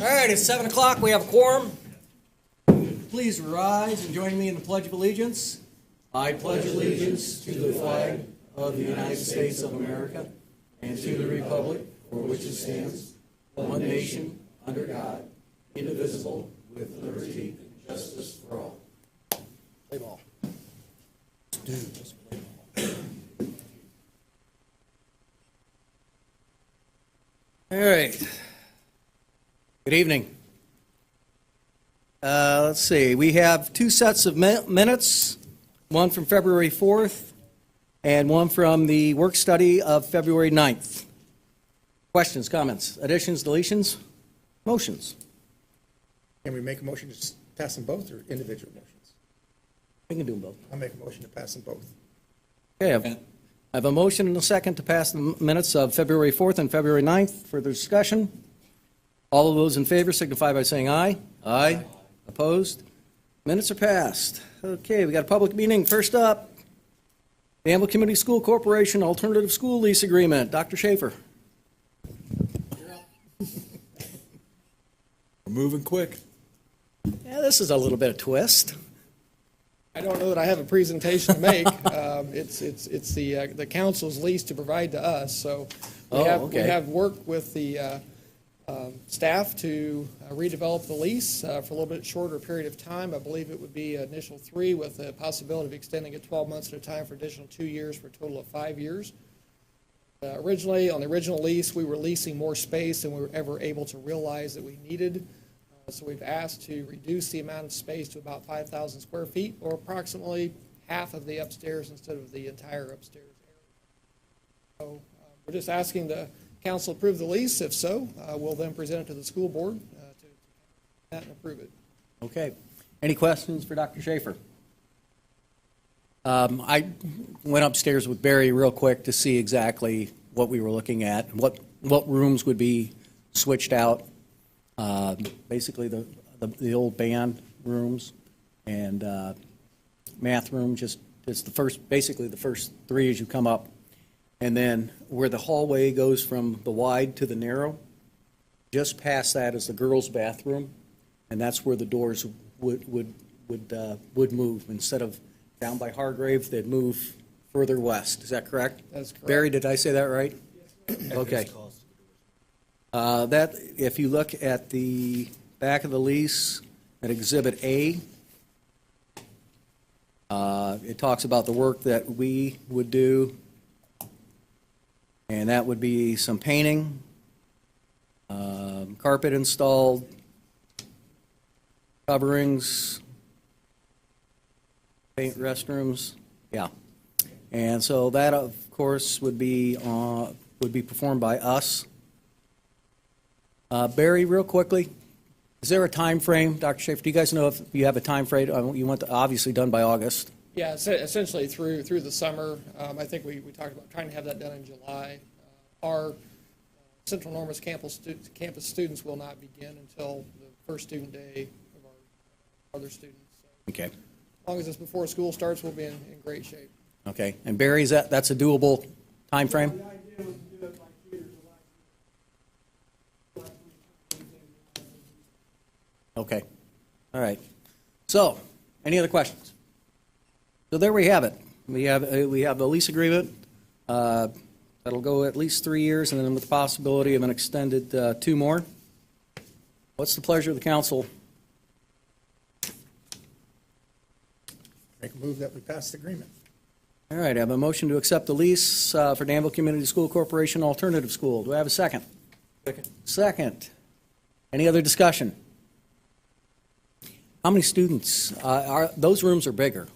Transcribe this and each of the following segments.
All right, it's 7 o'clock. We have a quorum. Please rise and join me in the Pledge of Allegiance. I pledge allegiance to the flag of the United States of America and to the republic for which it stands, one nation, under God, indivisible, with liberty and justice for all. Play ball. Let's play ball. All right. Good evening. Let's see. We have two sets of minutes, one from February 4th and one from the work study of February 9th. Questions, comments, additions, deletions, motions? Can we make a motion to pass them both or individual motions? We can do them both. I'll make a motion to pass them both. Okay, I have a motion and a second to pass the minutes of February 4th and February 9th. Further discussion? All of those in favor signify by saying aye. Aye. Opposed? Minutes are passed. Okay, we got a public meeting. First up, the Danville Community School Corporation Alternative School Lease Agreement. Dr. Schaefer. We're moving quick. Yeah, this is a little bit of twist. I don't know that I have a presentation to make. It's the council's lease to provide to us, so we okay. have worked with the staff to redevelop the lease for a little bit shorter period of time. I believe it would be initial 3 with the possibility of extending it 12 months at a time for additional 2 years for a total of 5 years. Originally, on the original lease, we were leasing more space than we were ever able to realize that we needed. So we've asked to reduce the amount of space to about 5,000 square feet, or approximately half of the upstairs instead of the entire upstairs area. So we're just asking the council approve the lease. If so, we'll then present it to the school board to that and approve it. Okay. Any questions for Dr. Schaefer? I went upstairs with Barry real quick to see exactly what we were looking at, what rooms would be switched out. Basically the old band rooms and math room, just it's basically the first 3 as you come up. And then where the hallway goes from the wide to the narrow, just past that is the girls' bathroom, and that's where the doors would move. Instead of down by Hargrave, they'd move further west. Is that correct? That's correct. Barry, did I say that right? Okay. That, if you look at the back of the lease at Exhibit A, it talks about the work that we would do, and that would be some painting, carpet installed, coverings, paint restrooms, yeah. And so that, of course, would be performed by us. Barry, real quickly, is there a time frame, Dr. Schaefer? Do you guys know if you have a time frame? You want obviously done by August. Yeah, essentially through the summer. I think we talked about trying to have that done in July. Our Central Normus campus students will not begin until the first student day of our other students. So Okay. as long as it's before school starts, we'll be in great shape. Okay. And Barry, that's a doable time frame? The idea was to do it like theater July. Okay. All right. So, any other questions? So there we have it. We have a lease agreement that'll go at least 3 years, and then with the possibility of an extended 2 more. What's the pleasure of the council? Make a move that we pass the agreement. All right, I have a motion to accept the lease for Danville Community School Corporation Alternative School. Do I have a second? Second. Any other discussion? How many students? Those rooms are bigger.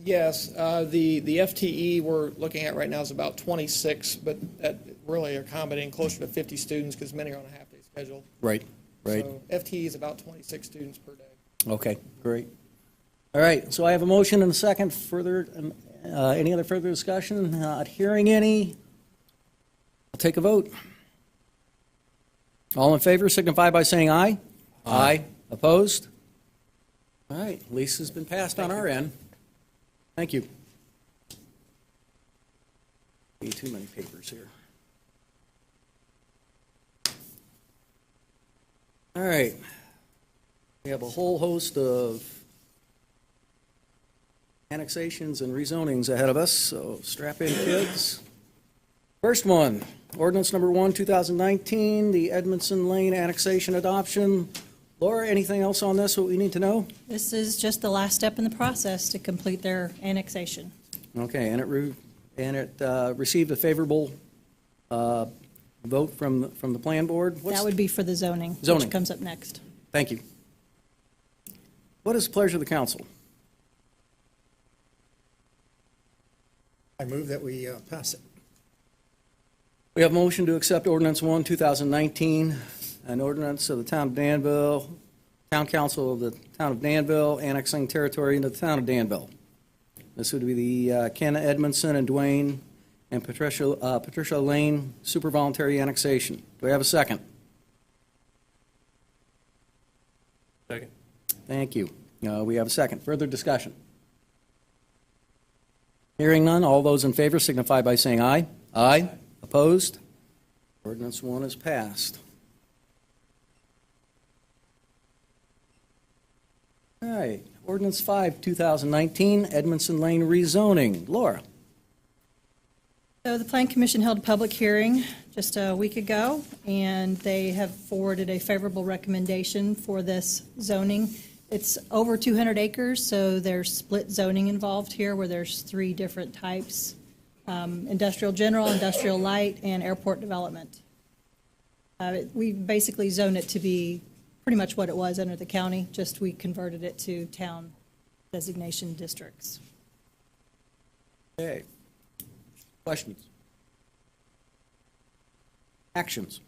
Yes, the FTE we're looking at right now is about 26, but that really accommodating closer to 50 students because many are on a half-day schedule. Right, right. So FTE is about 26 students per day. Okay, great. All right, so I have a motion and a second. Further, any other further discussion? Not hearing any. I'll take a vote. All in favor signify by saying aye. Aye. Opposed? All right, lease has been passed on our end. Thank you. Too many papers here. All right. We have a whole host of annexations and rezonings ahead of us, so strap in, kids. First one, ordinance number 1, 2019, the Edmondson Lane annexation adoption. Laura, anything else on this, what we need to know? This is just the last step in the process to complete their annexation. Okay, and it received a favorable vote from the plan board? That would be for the zoning, Zoning. which comes up next. Thank you. What is the pleasure of the council? I move that we pass it. We have a motion to accept ordinance 1, 2019, an ordinance of the town of Danville, town council of the town of Danville, annexing territory into the town of Danville. This would be the Ken Edmondson and Dwayne and Patricia Lane super voluntary annexation. Do I have a second? Second. Thank you. We have a second. Further discussion? Hearing none, all those in favor signify by saying aye. Aye. Opposed? Ordinance 1 is passed. All right, ordinance 5, 2019, Edmondson Lane rezoning. Laura? So the Plan Commission held a public hearing just a week ago, and they have forwarded a favorable recommendation for this zoning. It's over 200 acres, so there's split zoning involved here where there's 3 different types, industrial general, industrial light, and airport development. We basically zoned it to be pretty much what it was under the county, just we converted it to town designation districts. Okay. Questions? Actions?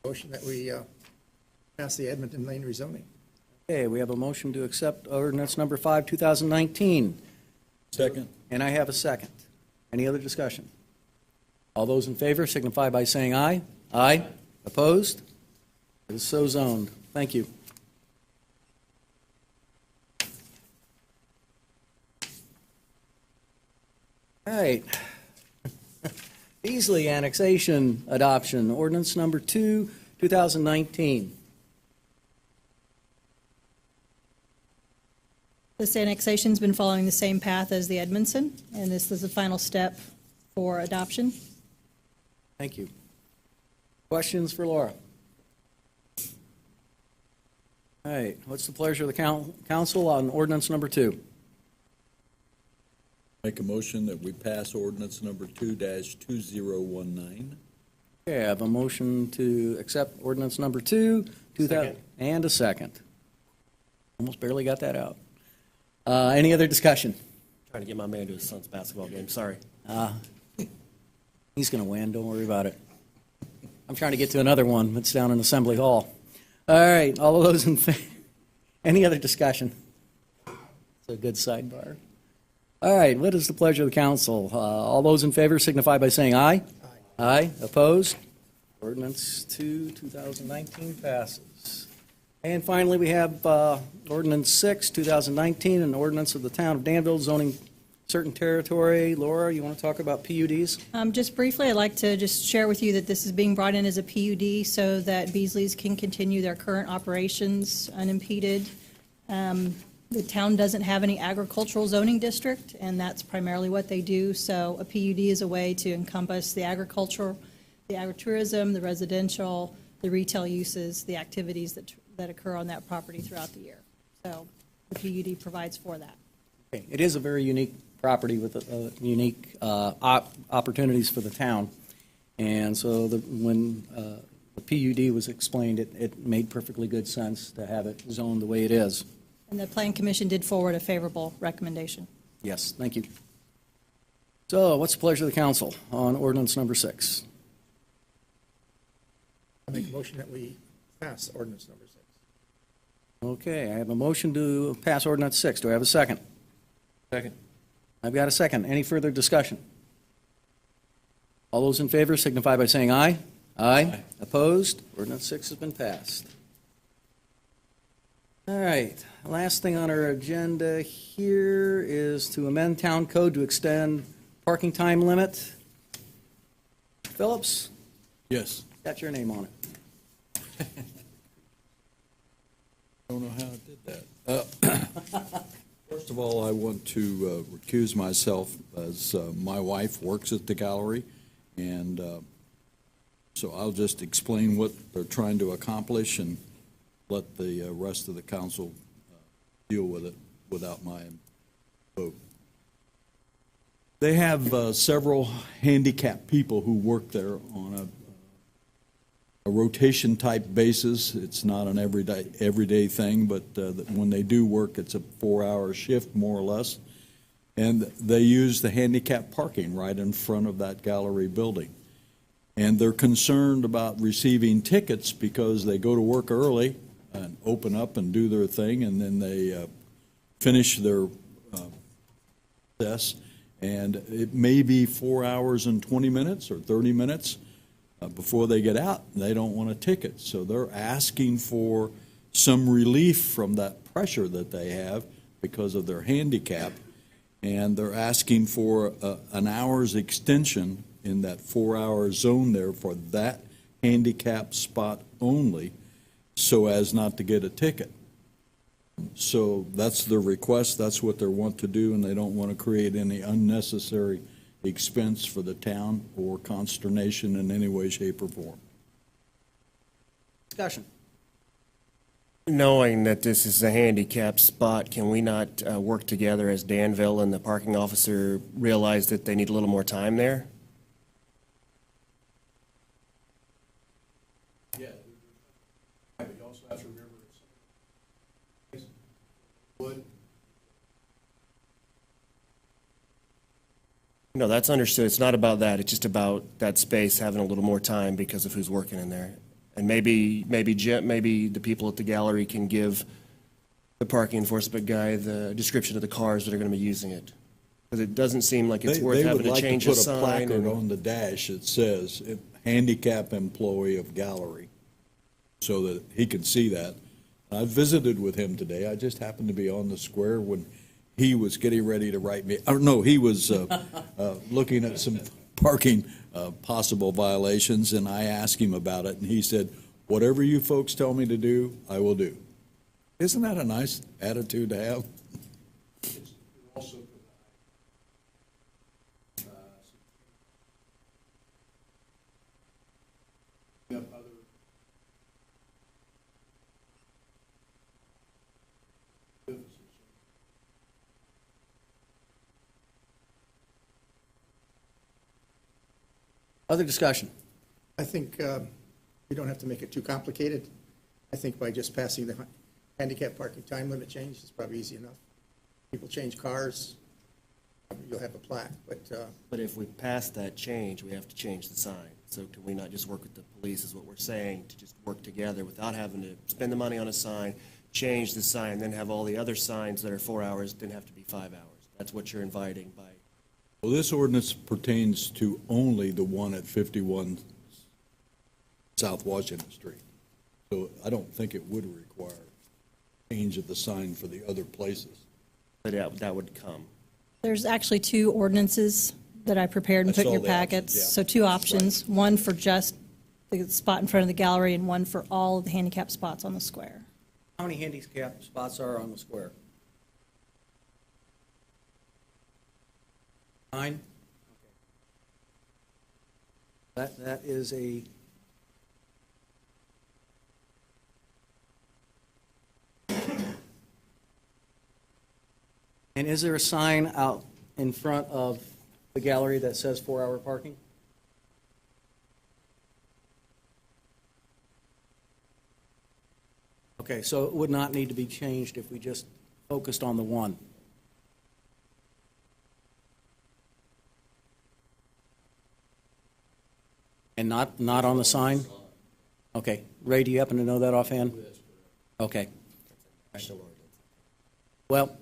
Motion that we pass the Edmonton Lane rezoning. Okay, we have a motion to accept ordinance number 5, 2019. Second. And I have a second. Any other discussion? All those in favor signify by saying aye. Aye. Opposed? It is so zoned. Thank you. All right. Beasley annexation adoption, ordinance number 2, 2019. This annexation's been following the same path as the Edmondson, and this is the final step for adoption. Thank you. Questions for Laura? All right, what's the pleasure of the council on ordinance number 2? Make a motion that we pass ordinance number 2-2019. Okay, I have a motion to accept ordinance number 2, Second. and a second. Almost barely got that out. Any other discussion? Trying to get my man to his son's basketball game, sorry. He's going to win, don't worry about it. I'm trying to get to another one that's down in Assembly Hall. All right, all of those in favor? Any other discussion? It's a good sidebar. All right, what is the pleasure of the council? All those in favor signify by saying aye. Aye. Opposed? Ordinance 2, 2019 passes. And finally, we have ordinance 6, 2019, an ordinance of the town of Danville zoning certain territory. Laura, you want to talk about PUDs? Just briefly, I'd like to just share with you that this is being brought in as a PUD so that Beasley's can continue their current operations unimpeded. The town doesn't have any agricultural zoning district, and that's primarily what they do. So a PUD is a way to encompass the agriculture, the agritourism, the residential, the retail uses, the activities that occur on that property throughout the year. So the PUD provides for that. Okay, it is a very unique property with unique opportunities for the town. And so when the PUD was explained, it made perfectly good sense to have it zoned the way it is. And the Plan Commission did forward a favorable recommendation. Yes, thank you. So what's the pleasure of the council on ordinance number 6? I make a motion that we pass ordinance number 6. Okay, I have a motion to pass ordinance 6. Do I have a second? Second. I've got a second. Any further discussion? All those in favor signify by saying aye. Aye. Opposed? Ordinance 6 has been passed. All right, last thing on our agenda here is to amend town code to extend parking time limit. Phillips? Yes. Got your name on it. I don't know how I did that. First of all, I want to recuse myself as my wife works at the gallery, and so I'll just explain what they're trying to accomplish and let the rest of the council deal with it without my vote. They have several handicapped people who work there on a rotation-type basis. It's not an everyday thing, but when they do work, it's a 4-hour shift, more or less. And they use the handicap parking right in front of that gallery building. And they're concerned about receiving tickets because they go to work early and open up and do their thing, and then they finish their test. And it may be 4 hours and 20 minutes or 30 minutes before they get out. They don't want a ticket. So they're asking for some relief from that pressure that they have because of their handicap. And they're asking for an hour's extension in that 4-hour zone there for that handicap spot only, so as not to get a ticket. So that's their request, that's what they want to do, and they don't want to create any unnecessary expense for the town or consternation in any way, shape, or form. Discussion. Knowing that this is a handicap spot, can we not work together as Danville and the parking officer realize that they need a little more time there? Yeah, but you also have to remember it's wood. No, that's understood. It's not about that. It's just about that space having a little more time because of who's working in there. And maybe the people at the gallery can give the parking enforcement guy the description of the cars that are going to be using it. Because it doesn't seem like it's worth having to change They a would like to put a sign. placard on the dash that says, handicap employee of gallery, so that he can see that. I visited with him today. I just happened to be on the square when he was getting ready to write me, or no, he was looking at some parking possible violations, and I asked him about it, and he said, whatever you folks tell me to do, I will do. Isn't that a nice attitude to have? It also provide other businesses. Other discussion. I think we don't have to make it too complicated. I think by just passing the handicap parking time limit change is probably easy enough. People change cars, you'll have a plaque, But if we pass that change, we have to change the sign. So can we not just work with the police, is what we're saying, to just work together without having to spend the money on a sign, change the sign, then have all the other signs that are 4 hours, then have to be 5 hours? That's what you're inviting by. Well, this ordinance pertains to only the one at 51 South Washington Street. So I don't think it would require change of the sign for the other places. But that would come. There's actually two ordinances that I prepared and I put in saw your the options, packets. yeah. So two options, one for just the spot in front of the gallery and one for all of the handicap spots on the square. How many handicap spots are on the square? 9? Okay. That is a... And is there a sign out in front of the gallery that says 4-hour parking? Okay, so it would not need to be changed if we just focused on the one. And not on the sign? Okay. Ray, do you happen to know that offhand? Okay. Well,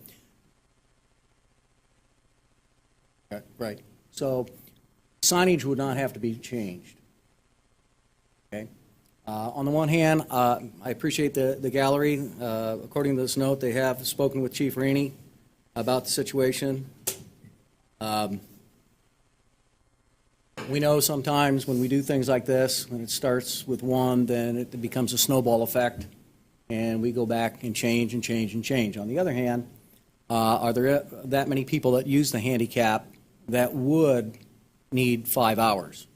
right. So signage would not have to be changed. Okay? On the one hand, I appreciate the gallery. According to this note, they have spoken with Chief Rainey about the situation. We know sometimes when we do things like this, when it starts with one, then it becomes a snowball effect, and we go back and change and change and change. On the other hand, are there that many people that use the handicap that would need 5 hours?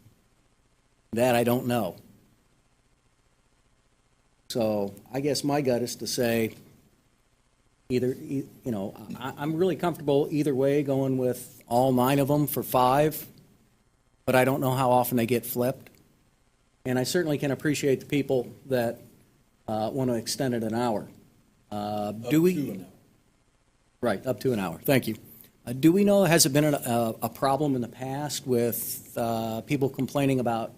That I don't know. So I guess my gut is to say, I'm really comfortable either way going with all 9 of them for 5, but I don't know how often they get flipped. And I certainly can appreciate the people that want to extend it an hour. Do we? Right, up to an hour. Thank you. Do we know, has it been a problem in the past with people complaining about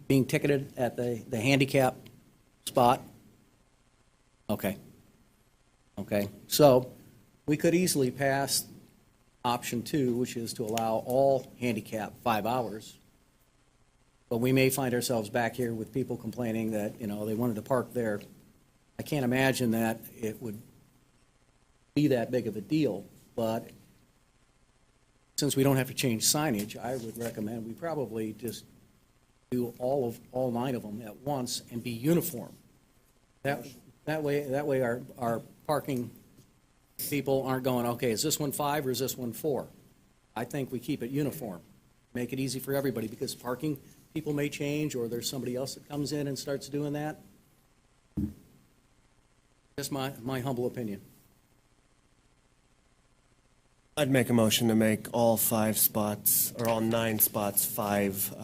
being ticketed at the handicap spot? Okay. Okay. So we could easily pass option 2, which is to allow all handicap 5 hours. But we may find ourselves back here with people complaining that, they wanted to park there. I can't imagine that it would be that big of a deal, but since we don't have to change signage, I would recommend we probably just do all 9 of them at once and be uniform. That way our parking people aren't going, okay, is this one 5 or is this one 4? I think we keep it uniform, make it easy for everybody, because parking people may change, or there's somebody else that comes in and starts doing that. Just my humble opinion. I'd make a motion to make all 5 spots, or all 9 spots 5,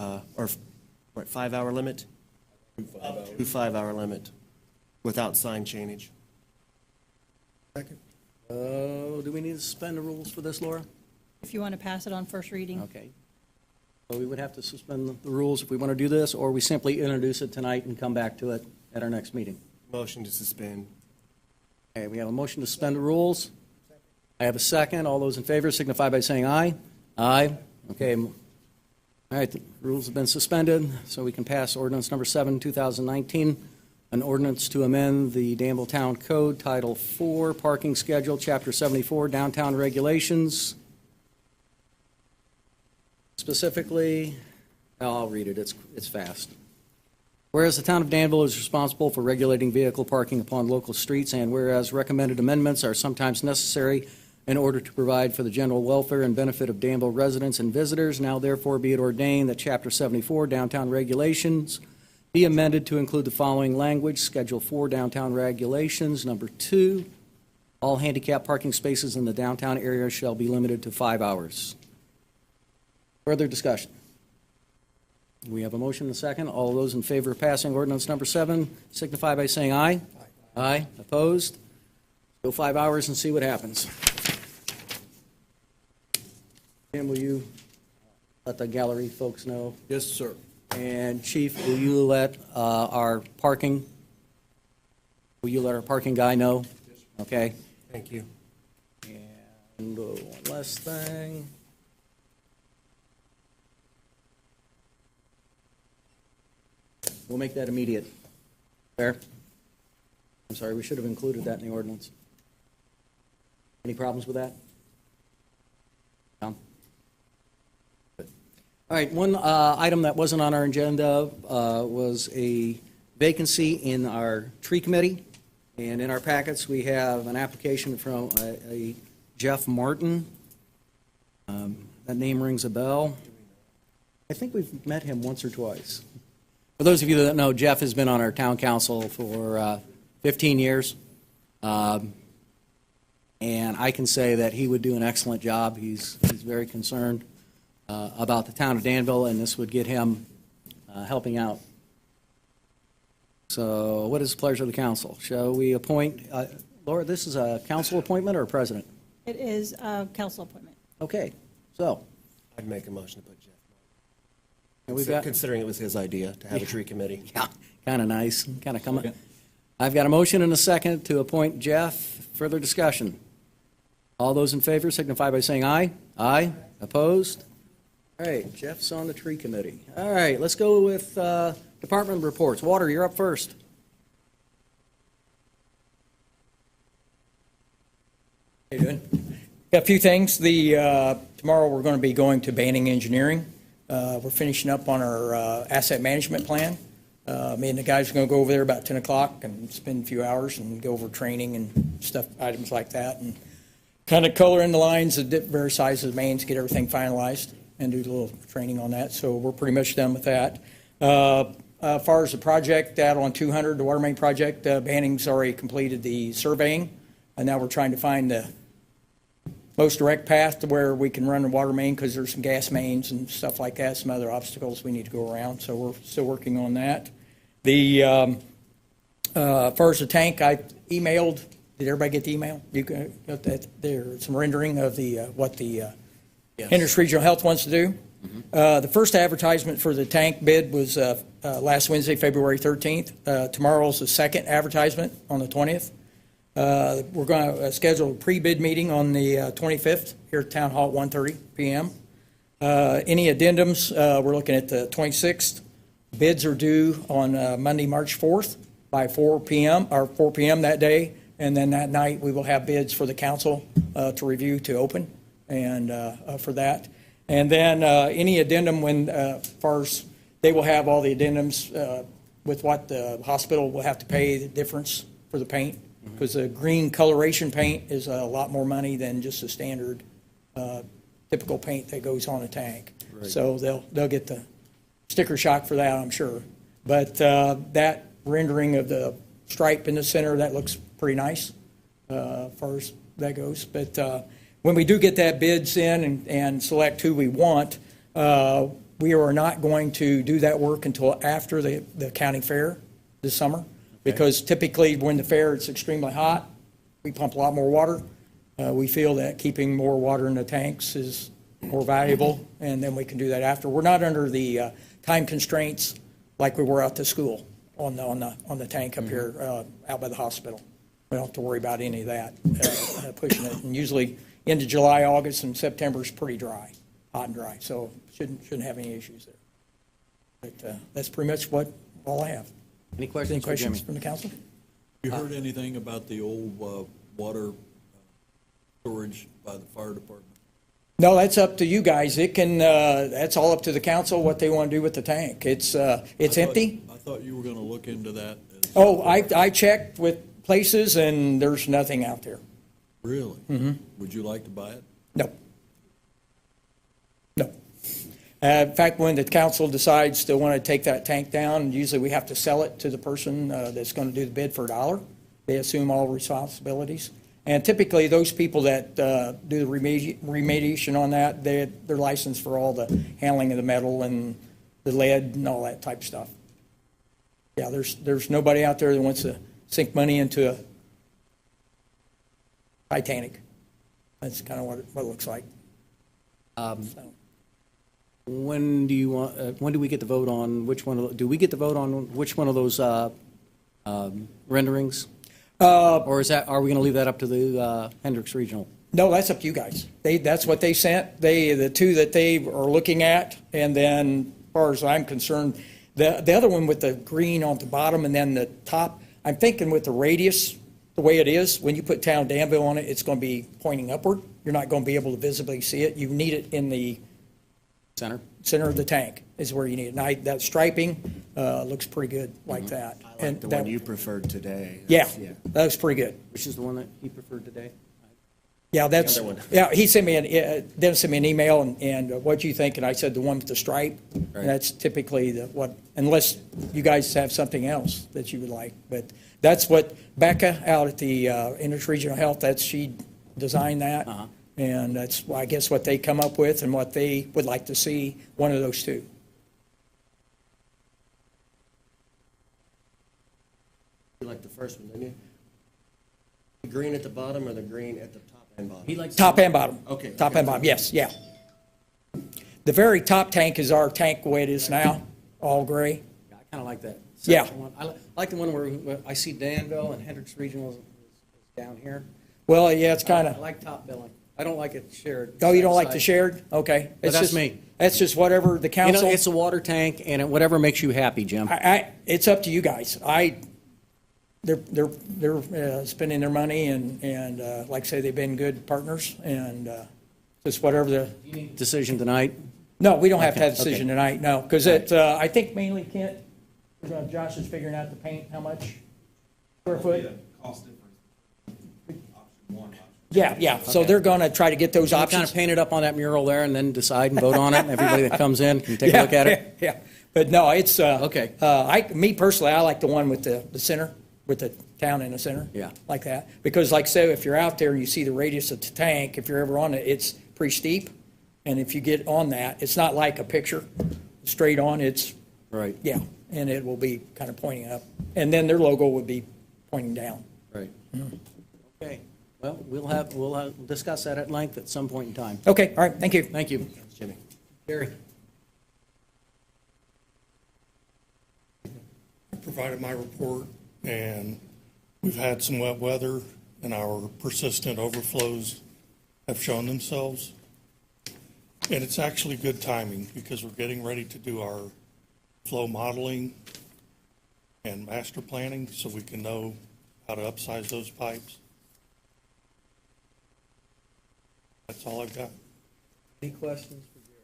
5-hour limit? 5-hour limit, without sign change. Second. Do we need to suspend the rules for this, Laura? If you want to pass it on first reading. Okay. So we would have to suspend the rules if we want to do this, or we simply introduce it tonight and come back to it at our next meeting. Motion to suspend. Okay, we have a motion to suspend the rules. I have a second. All those in favor signify by saying aye. Aye. Okay. All right, the rules have been suspended, so we can pass ordinance number 7, 2019, an ordinance to amend the Danville Town Code, Title 4, Parking Schedule, Chapter 74, Downtown Regulations. Specifically, I'll read it, it's fast. Whereas the town of Danville is responsible for regulating vehicle parking upon local streets, and whereas recommended amendments are sometimes necessary in order to provide for the general welfare and benefit of Danville residents and visitors, now therefore be it ordained that Chapter 74, Downtown Regulations, be amended to include the following language: Schedule 4, Downtown Regulations, number 2, all handicap parking spaces in the downtown area shall be limited to 5 hours. Further discussion? We have a motion and a second. All those in favor of passing ordinance number 7 signify by saying aye. Aye. Opposed? Go 5 hours and see what happens. Tim, will you let the gallery folks know? Yes, sir. And Chief, will you let our parking guy know? Okay. Thank you. And one last thing. We'll make that immediate. Fair? I'm sorry, we should have included that in the ordinance. Any problems with that? No? Good. All right, one item that wasn't on our agenda was a vacancy in our tree committee. And in our packets, we have an application from a Jeff Martin. That name rings a bell. I think we've met him once or twice. For those of you that know, Jeff has been on our town council for 15 years. And I can say that he would do an excellent job. He's very concerned about the town of Danville, and this would get him helping out. So what is the pleasure of the council? Shall we appoint, Laura, this is a council appointment or a president? It is a council appointment. Okay, so. I'd make a motion to put Jeff. And we've got, Considering it was his idea to have a tree committee. yeah, kind of nice, kind of coming. I've got a motion and a second to appoint Jeff. Further discussion? All those in favor signify by saying aye. Aye. Opposed? All right, Jeff's on the tree committee. All right, let's go with department reports. Water, you're up first. How you doing? Got a few things. Tomorrow we're going to be going to Banning Engineering We're finishing up on our asset management plan. Me and the guys are going to go over there about 10 o'clock and spend a few hours and go over training and stuff, items like that, and kind of color in the lines of various sizes of mains, get everything finalized, and do a little training on that. So we're pretty much done with that. As far as the project out on 200, the water main project, Banning's already completed the surveying, and now we're trying to find the most direct path to where we can run the water main, because there's some gas mains and stuff like that, some other obstacles we need to go around, so we're still working on that. As far as the tank, I emailed, did everybody get the email? You got that, there's some rendering of what the Hendricks Regional Health wants to do. The first advertisement for the tank bid was last Wednesday, February 13th. Tomorrow's the second advertisement on the 20th. We're going to schedule a pre-bid meeting on the 25th here at Town Hall at 1:30 p.m. Any addendums, we're looking at the 26th. Bids are due on Monday, March 4th by 4 p.m. that day, and then that night we will have bids for the council to review to open and for that. And then any addendum when, as far as they will have all the addendums with what the hospital will have to pay, the difference for the paint, because the green coloration paint is a lot more money than just a standard typical paint that goes on a tank. So they'll get the sticker shock for that, I'm sure. But that rendering of the stripe in the center, that looks pretty nice as far as that goes. But when we do get that bids in and select who we want, we are not going to do that work until after the county fair this summer. Because typically when the fair is extremely hot, we pump a lot more water. We feel that keeping more water in the tanks is more valuable, and then we can do that after. We're not under the time constraints like we were out to school on the tank up here out by the hospital. We don't have to worry about any of that pushing it. And usually into July, August, and September is pretty dry, hot and dry, so shouldn't have any issues there. But that's pretty much all I have. Any questions Any for questions Jimmy? from the council? You heard anything about the old water storage by the fire department? No, that's up to you guys. It can, that's all up to the council, what they want to do with the tank. It's empty. I thought you were going to look into that. Oh, I checked with places and there's nothing out there. Really? Would you like to buy it? No. No. In fact, when the council decides to want to take that tank down, usually we have to sell it to the person that's going to do the bid for $1. They assume all responsibilities. And typically, those people that do the remediation on that, they're licensed for all the handling of the metal and the lead and all that type of stuff. Yeah, there's nobody out there that wants to sink money into a Titanic. That's kind of what it looks like. When do you want? When do we get the vote on which one? Do we get the vote on which one of those renderings? Or are we going to leave that up to the Hendricks Regional? No, that's up to you guys. That's what they sent. The two that they are looking at, and then, as far as I'm concerned, the other one with the green on the bottom and then the top, I'm thinking with the radius, the way it is, when you put Town of Danville on it, it's going to be pointing upward. You're not going to be able to visibly see it. You need it in the center of the tank is where you need it. And that striping looks pretty good like that. I like the one you preferred today. Yeah, that was pretty good. Which is the one that he preferred today? Yeah, that's, other one. yeah, he sent me Dennis sent me an email and what'd you think? And I said the one with the stripe. Right. That's typically unless you guys have something else that you would like. But that's what Becca out at the Hendricks Regional Health, she designed that. Uh-huh. And that's, I guess, what they come up with and what they would like to see, one of those two. You like the first one, didn't you? The green at the bottom or the green at the top and bottom? He likes Top and bottom. Okay. Top and bottom, yes, yeah. The very top tank is our tank the way it is now, all gray. Yeah, I kind of like that. Yeah. second one. I like the one where I see Danville and Hendricks Regional is down here. Well, yeah, it's kind I of, like top billing. I don't like it shared. oh, you don't like the side. shared? Okay. But It's that's just- me. That's just whatever the You council. know, it's a water tank, and whatever makes you happy, Jim. It's up to you guys. They're spending their money and like I say, they've been good partners and just whatever Decision tonight. No, we don't have to have a Okay, decision okay. tonight, no, because it, I think mainly Kent, Josh is figuring out the paint, how much square foot? Cost difference. Option one, option. Yeah, so they're going to try to get those Kind of options. paint it up on that mural there and then decide and vote on it, and everybody that comes in can take a look at it? Yeah, but no, it's, Okay. me personally, I like the one with the center, with the town in the center. Yeah. Like that, because like I said, if you're out there and you see the radius of the tank, if you're ever on it, it's pretty steep. And if you get on that, it's not like a picture, straight on, it's, Right, yeah, and it will be kind of pointing up. And then their logo would be pointing down. right. Okay, well, we'll discuss that at length at some point in time. Okay, all right, thank you. Thank you. Jimmy. Gary? Provided my report, and we've had some wet weather, and our persistent overflows have shown themselves. And it's actually good timing, because we're getting ready to do our flow modeling and master planning, so we can know how to upsize those pipes. That's all I've got. Any questions for Gary?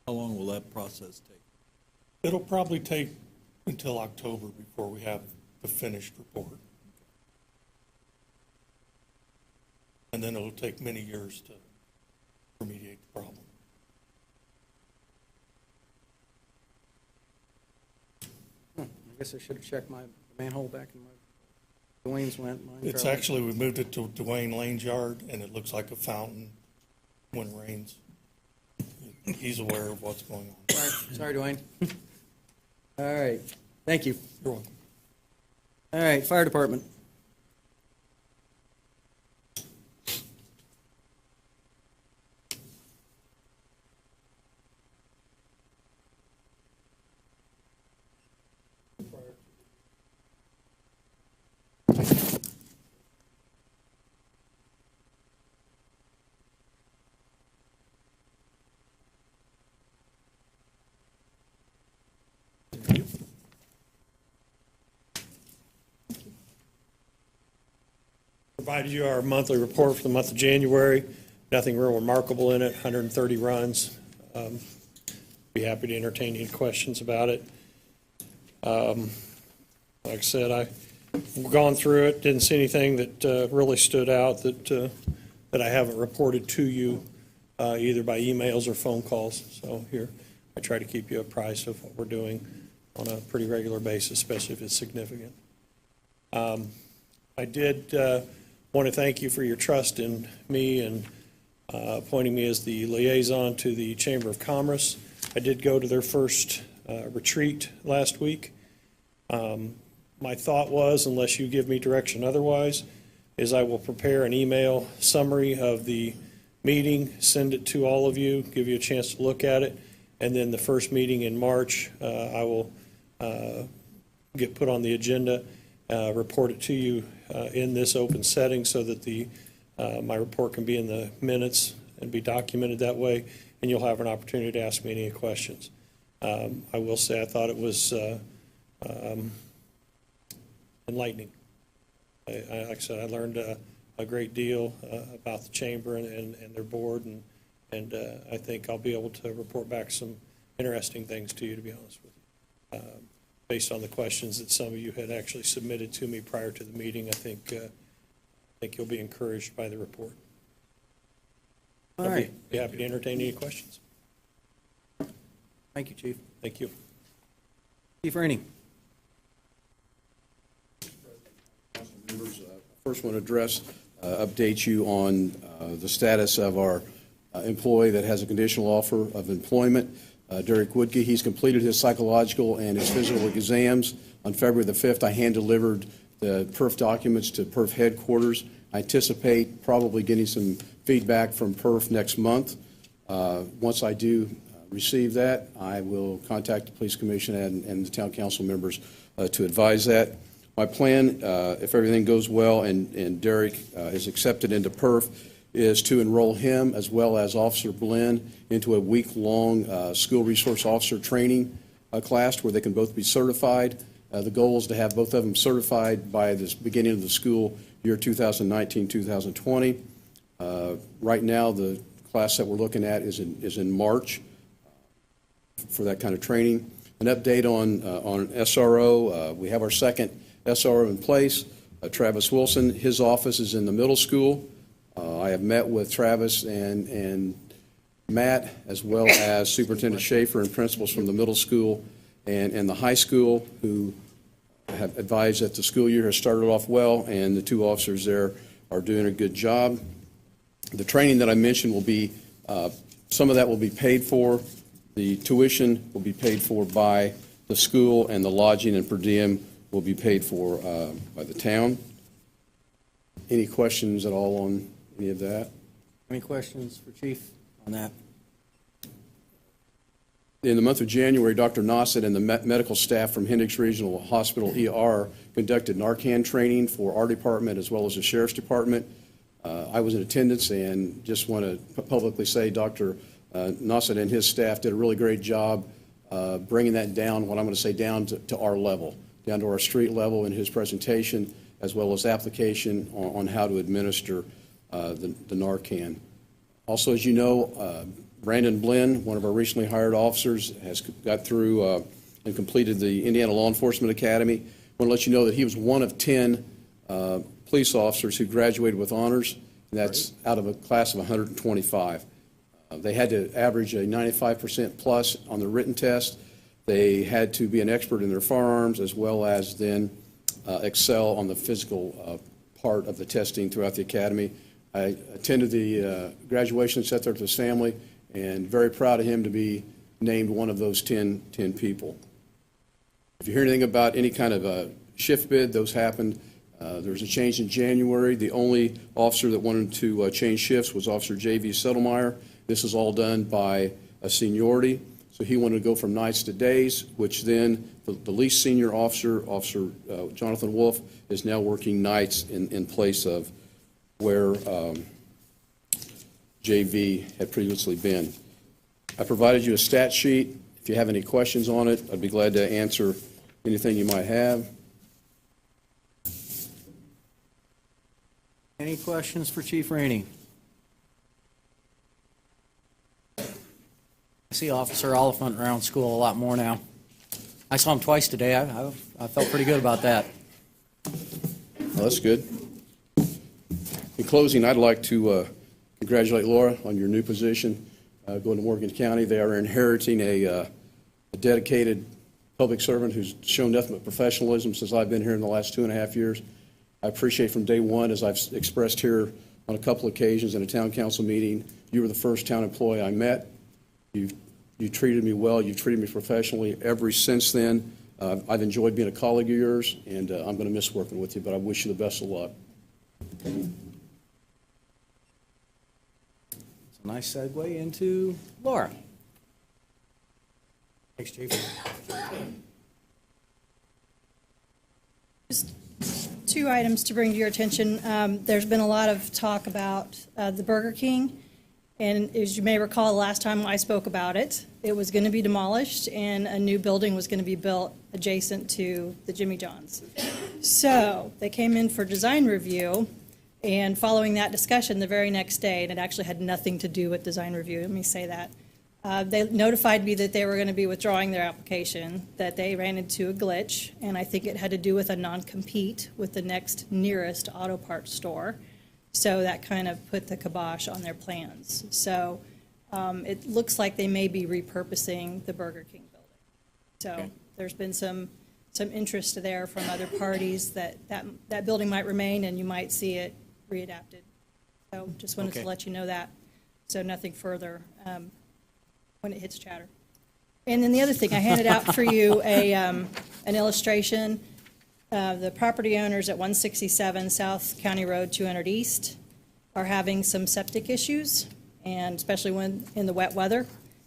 How long will that process take? It'll probably take until October before we have the finished report. And then it'll take many years to remediate the problem. I guess I should have checked my manhole back in my, Dwayne's went, mine It's probably- actually, we moved it to Dwayne Lane's yard, and it looks like a fountain when it rains. He's aware of what's going on. Sorry, Dwayne. All right, thank you. You're welcome. All right, fire department. Provided you our monthly report for the month of January. Nothing real remarkable in it, 130 runs. Be happy to entertain any questions about it. Like I said, I've gone through it, didn't see anything that really stood out that I haven't reported to you, either by emails or phone calls. So here, I try to keep you apprised of what we're doing on a pretty regular basis, especially if it's significant. I did want to thank you for your trust in me and appointing me as the liaison to the Chamber of Commerce. I did go to their first retreat last week. My thought was, unless you give me direction otherwise, is I will prepare an email summary of the meeting, send it to all of you, give you a chance to look at it, and then the first meeting in March, I will get put on the agenda, report it to you in this open setting so that my report can be in the minutes and be documented that way, and you'll have an opportunity to ask me any questions. I will say I thought it was enlightening. Like I said, I learned a great deal about the chamber and their board, and I think I'll be able to report back some interesting things to you, to be honest with you. Based on the questions that some of you had actually submitted to me prior to the meeting, I think you'll be encouraged by the report. All I'll right, be happy to entertain any questions. thank you, Chief. Thank you. Chief Rainey. Members, first want to address, update you on the status of our employee that has a conditional offer of employment, Derek Woodke. He's completed his psychological and his physical exams. On February the 5th, I hand-delivered the PERF documents to PERF headquarters. I anticipate probably getting some feedback from PERF next month. Once I do receive that, I will contact the Police Commission and the Town Council members to advise that. My plan, if everything goes well and Derek is accepted into PERF, is to enroll him as well as Officer Blinn into a week-long school resource officer training class where they can both be certified. The goal is to have both of them certified by the beginning of the school year 2019-2020. Right now, the class that we're looking at is in March for that kind of training. An update on SRO. We have our second SRO in place, Travis Wilson. His office is in the middle school. I have met with Travis and Matt, as well as Superintendent Schaefer and principals from the middle school and the high school, who have advised that the school year has started off well, and the two officers there are doing a good job. The training that I mentioned will be, some of that will be paid for. The tuition will be paid for by the school, and the lodging and per diem will be paid for by the town. Any questions at all on any of that? Any questions for Chief on that? In the month of January, Dr. Nassett and the medical staff from Hendricks Regional Hospital ER conducted Narcan training for our department as well as the Sheriff's Department. I was in attendance and just want to publicly say Dr. Nassett and his staff did a really great job bringing that down, what I'm going to say down to our level, down to our street level in his presentation, as well as application on how to administer the Narcan. Also, as you know, Brandon Blinn, one of our recently hired officers, has got through and completed the Indiana Law Enforcement Academy. I want to let you know that he was one of 10 police officers who graduated with honors, and that's out of a class of 125. They had to average a 95% plus on the written test. They had to be an expert in their firearms, as well as then excel on the physical part of the testing throughout the academy. I attended the graduation, sat there with his family, and very proud of him to be named one of those 10 people. If you hear anything about any kind of a shift bid, those happened. There was a change in January. The only officer that wanted to change shifts was Officer J.V. Settlemyer. This is all done by a seniority. So he wanted to go from nights to days, which then the least senior officer, Officer Jonathan Wolf, is now working nights in place of where JV had previously been. I provided you a stat sheet. If you have any questions on it, I'd be glad to answer anything you might have. Any questions for Chief Rainey? I see Officer Oliphant around school a lot more now. I saw him twice today. I felt pretty good about that. Well, that's good. In closing, I'd like to congratulate Laura on your new position going to Morgan County. They are inheriting a dedicated public servant who's shown nothing but professionalism since I've been here in the last 2.5 years. I appreciate from day one, as I've expressed here on a couple occasions in a town council meeting, you were the first town employee I met. You treated me well. You've treated me professionally ever since then. I've enjoyed being a colleague of yours, and I'm going to miss working with you, but I wish you the best of luck. It's a nice segue into Laura. Thanks, Chief. Just two items to bring to your attention. There's been a lot of talk about the Burger King, and as you may recall, the last time I spoke about it, it was going to be demolished and a new building was going to be built adjacent to the Jimmy John's. So they came in for design review, and following that discussion the very next day, and it actually had nothing to do with design review, let me say that, they notified me that they were going to be withdrawing their application, that they ran into a glitch, and I think it had to do with a non-compete with the next nearest auto parts store. So that kind of put the kibosh on their plans. So it looks like they may be repurposing the Burger King building. So there's been some interest there from other parties that building might remain and you might see it readapted. So just wanted to let you know that. So nothing further when it hits chatter. And then the other thing, I handed out for you an illustration. The property owners at 167 South County Road 200 East are having some septic issues, and especially when in the wet weather.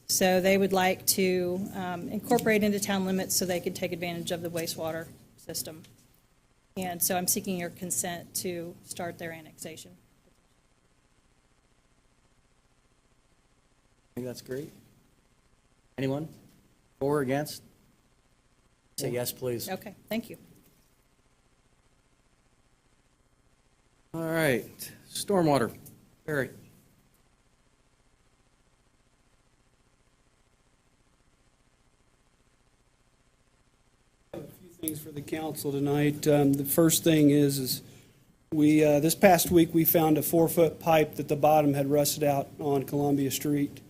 So they would like to incorporate into town limits so they could take advantage of the wastewater system. And so I'm seeking your consent to start their annexation. I think that's great. Anyone? For or against? Say yes, please. Okay, thank you. All right, stormwater. Barry. things for the council tonight. The first thing is we, this past week, we found a 4-foot pipe that the bottom had rusted out on Columbia Street.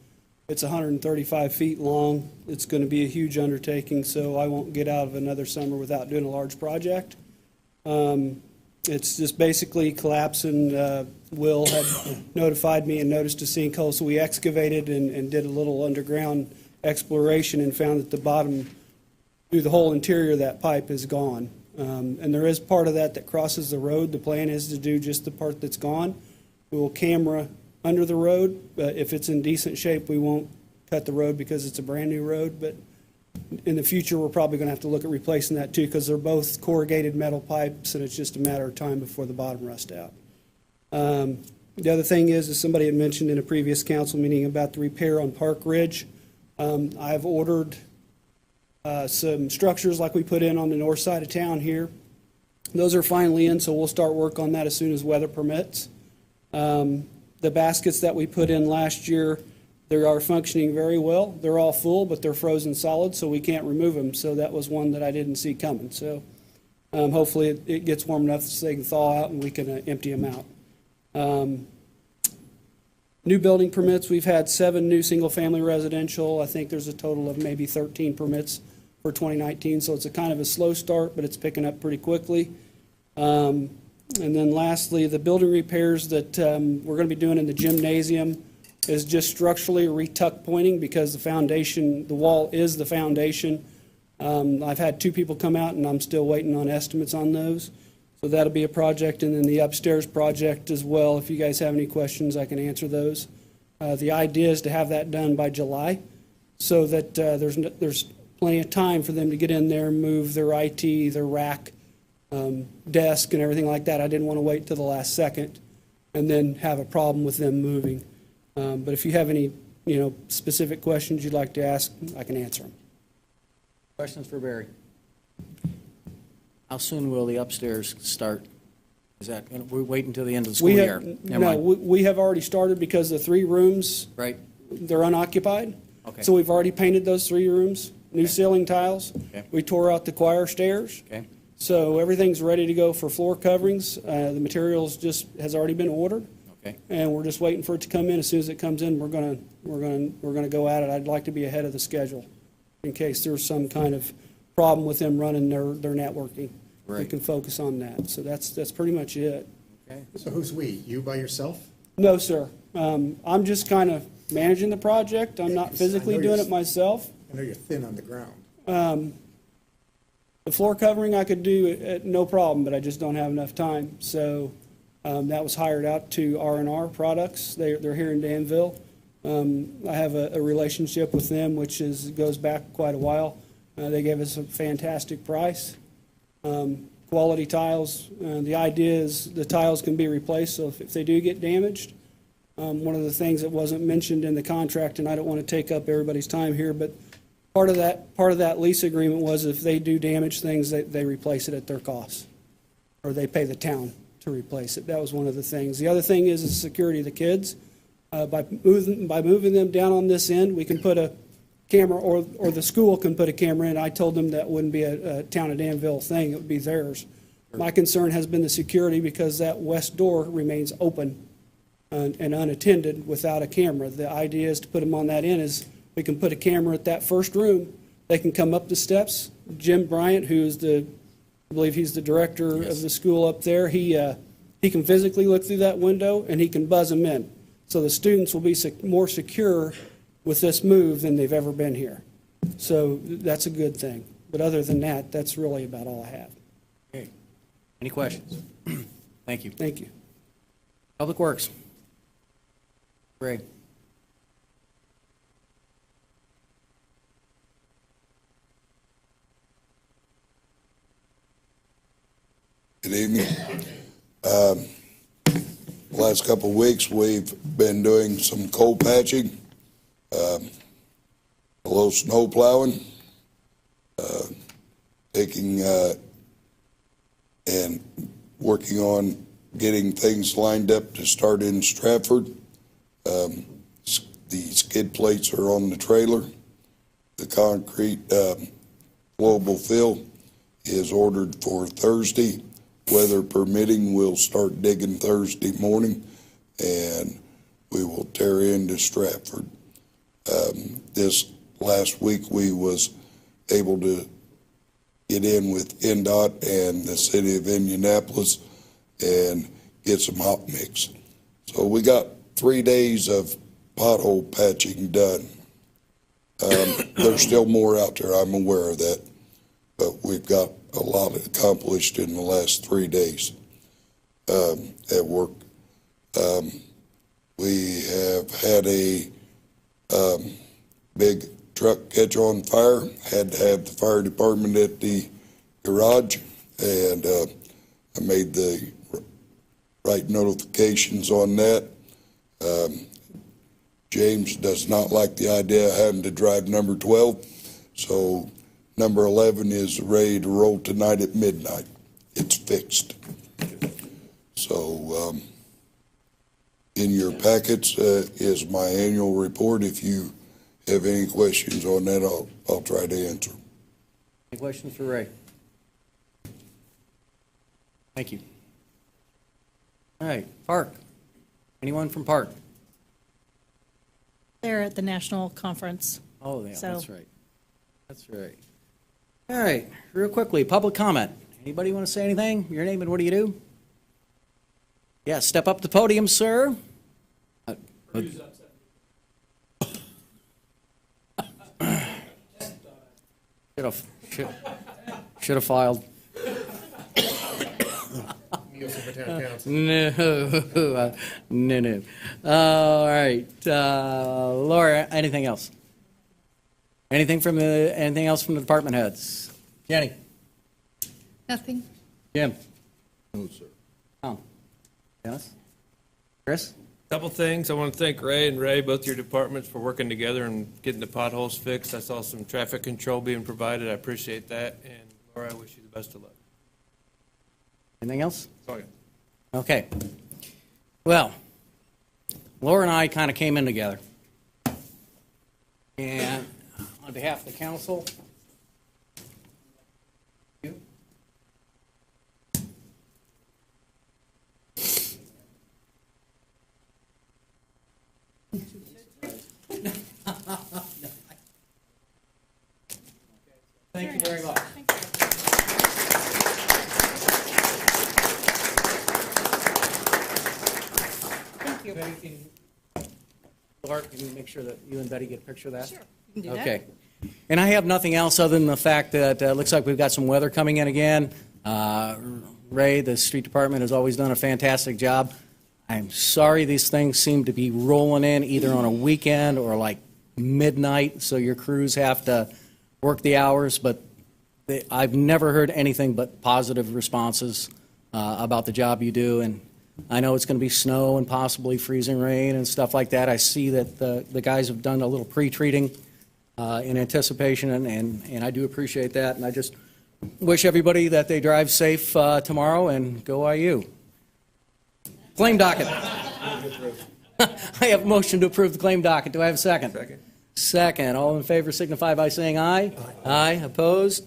It's 135 feet long. It's going to be a huge undertaking, so I won't get out of another summer without doing a large project. It's just basically collapsing. Will had notified me and noticed a sinkhole, so we excavated and did a little underground exploration and found that the bottom, through the whole interior of that pipe, is gone. And there is part of that crosses the road. The plan is to do just the part that's gone. We will camera under the road, but if it's in decent shape, we won't cut the road because it's a brand-new road. But in the future, we're probably going to have to look at replacing that too, because they're both corrugated metal pipes, and it's just a matter of time before the bottom rusts out. The other thing is somebody had mentioned in a previous council meeting about the repair on Park Ridge. I've ordered some structures like we put in on the north side of town here. Those are finally in, so we'll start work on that as soon as weather permits. The baskets that we put in last year, they are functioning very well. They're all full, but they're frozen solid, so we can't remove them. So that was one that I didn't see coming. So hopefully it gets warm enough so they can thaw out and we can empty them out. New building permits, we've had 7 new single-family residential. I think there's a total of maybe 13 permits for 2019, so it's a kind of a slow start, but it's picking up pretty quickly. And then lastly, the building repairs that we're going to be doing in the gymnasium is just structurally retuck pointing because the foundation, the wall is the foundation. I've had 2 people come out, and I'm still waiting on estimates on those. So that'll be a project, and then the upstairs project as well. If you guys have any questions, I can answer those. The idea is to have that done by July so that there's plenty of time for them to get in there, move their IT, their rack, desk, and everything like that. I didn't want to wait till the last second and then have a problem with them moving. But if you have any, specific questions you'd like to ask, I can answer them. Questions for Barry? How soon will the upstairs start? Is that, we're waiting until the end of the school year? Never mind. We have already started because the 3 rooms, Right? they're unoccupied. Okay. So we've already painted those 3 rooms, new ceiling tiles. Okay. We tore out the choir stairs. Okay. So everything's ready to go for floor coverings. The materials just has already been ordered. Okay. And we're just waiting for it to come in. As soon as it comes in, we're gonna go at it. I'd like to be ahead of the schedule in case there's some kind of problem with them running their networking. We Right. can focus on that. So that's pretty much it. Okay. So who's we? You by yourself? No, sir. I'm just kind of managing the project. I'm not physically I know doing you're- it myself. I know you're thin on the ground. The floor covering I could do no problem, but I just don't have enough time. So that was hired out to R&R Products. They're here in Danville. I have a relationship with them, which goes back quite a while. They gave us a fantastic price. Quality tiles. The idea is the tiles can be replaced, so if they do get damaged, one of the things that wasn't mentioned in the contract, and I don't want to take up everybody's time here, but part of that lease agreement was if they do damage things, they replace it at their cost, or they pay the town to replace it. That was one of the things. The other thing is the security of the kids. By moving them down on this end, we can put a camera, or the school can put a camera in. I told them that wouldn't be a town of Danville thing, it would be theirs. My concern has been the security because that west door remains open and unattended without a camera. The idea is to put them on that end is we can put a camera at that first room. They can come up the steps. Jim Bryant, who's I believe he's the director of the school up there, he can physically look through that window and he can buzz them in. So the students will be more secure with this move than they've ever been here. So that's a good thing. But other than that, that's really about all I have. Okay. Any questions? Thank you. Thank you. Public Works. Greg. Good evening. Last couple of weeks, we've been doing some cold patching, a little snow plowing, taking and working on getting things lined up to start in Stratford. The skid plates are on the trailer. The concrete flowable fill is ordered for Thursday. Weather permitting, we'll start digging Thursday morning, and we will tear into Stratford. This last week, we was able to get in with NDOT and the city of Indianapolis and get some hot mix. So we got 3 days of pothole patching done. There's still more out there, I'm aware of that, but we've got a lot accomplished in the last 3 days at work. We have had a big truck catch on fire, had to have the fire department at the garage, and I made the right notifications on that. James does not like the idea of having to drive number 12, so number 11 is ready to roll tonight at midnight. It's fixed. So in your packets is my annual report. If you have any questions on that, I'll try to answer. Any questions for Ray? Thank you. All right, Park. Anyone from Park? They're at the national conference. Oh, yeah, So- that's right. That's right. All right, real quickly, public comment. Anybody want to say anything? Your name and what do you do? Yeah, step up to the podium, sir. Should have filed. No, no. All right, Laura, anything else? Anything else from the department heads? Jenny? Nothing. Jim? No, sir. Tom? Dennis? Chris? Couple things. I want to thank Ray and Ray, both your departments, for working together and getting the potholes fixed. I saw some traffic control being provided. I appreciate that. And Laura, I wish you the best of luck. Anything else? That's all I got. Okay. Well, Laura and I kind of came in together. And on behalf of the council, you. Thank you very much. Thank you. Betty, Laura, can you make sure that you and Betty get a picture of that? Sure, you can do that. Okay. And I have nothing else other than the fact that it looks like we've got some weather coming in again. Ray, the street department, has always done a fantastic job. I'm sorry these things seem to be rolling in either on a weekend or like midnight, so your crews have to work the hours, but I've never heard anything but positive responses about the job you do, and I know it's going to be snow and possibly freezing rain and stuff like that. I see that the guys have done a little pre-treating in anticipation, and I do appreciate that, and I just wish everybody that they drive safe tomorrow, and go IU. Claim docket. I have a motion to approve the claim docket. Do I have a second? Second. All in favor signify by saying aye. Aye. Opposed?